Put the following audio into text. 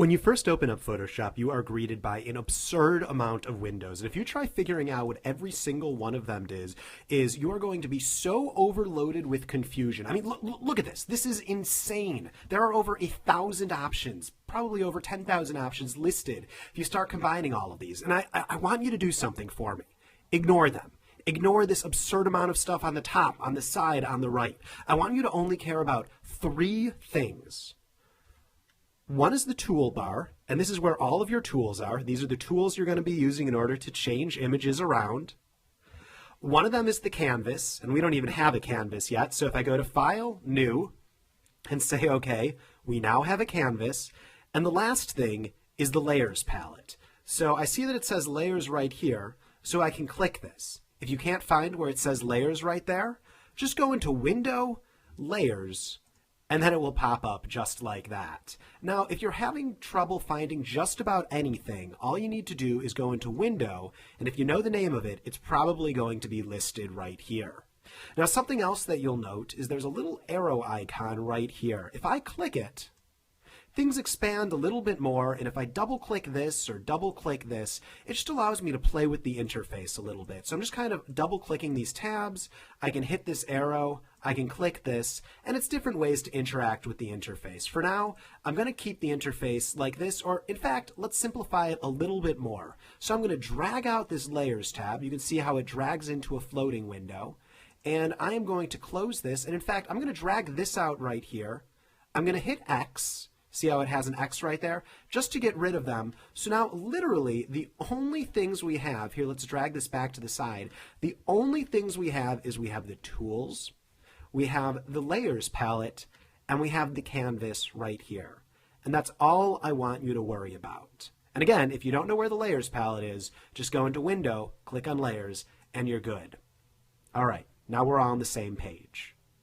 When you first open up Photoshop, you are greeted by an absurd amount of windows. And if you try figuring out what every single one of them is you are going to be so overloaded with confusion. I mean, look at this. This is insane. There are over 1,000 options, probably over 10,000 options listed if you start combining all of these. And I want you to do something for me. Ignore them. Ignore this absurd amount of stuff on the top, on the side, on the right. I want you to only care about 3 things. One is the toolbar, and this is where all of your tools are. These are the tools you're going to be using in order to change images around. One of them is the canvas, and we don't even have a canvas yet. So if I go to File, New, and say, OK, we now have a canvas. And the last thing is the Layers palette. So I see that it says Layers right here, so I can click this. If you can't find where it says Layers right there, just go into Window, Layers, and then it will pop up just like that. Now, if you're having trouble finding just about anything, all you need to do is go into Window, and if you know the name of it, it's probably going to be listed right here. Now, something else that you'll note is there's a little arrow icon right here. If I click it, things expand a little bit more, and if I double-click this or double-click this, it just allows me to play with the interface a little bit. So I'm just kind of double-clicking these tabs. I can hit this arrow, I can click this, and it's different ways to interact with the interface. For now, I'm going to keep the interface like this, or in fact, let's simplify it a little bit more. So I'm going to drag out this Layers tab. You can see how it drags into a floating window. And I am going to close this, and in fact, I'm going to drag this out right here. I'm going to hit X. See how it has an X right there? Just to get rid of them. So now, literally, the only things we have, here, let's drag this back to the side. The only things we have is we have the tools, we have the Layers palette, and we have the canvas right here. And that's all I want you to worry about. And again, if you don't know where the Layers palette is, just go into Window, click on Layers, and you're good. All right, now we're all on the same page.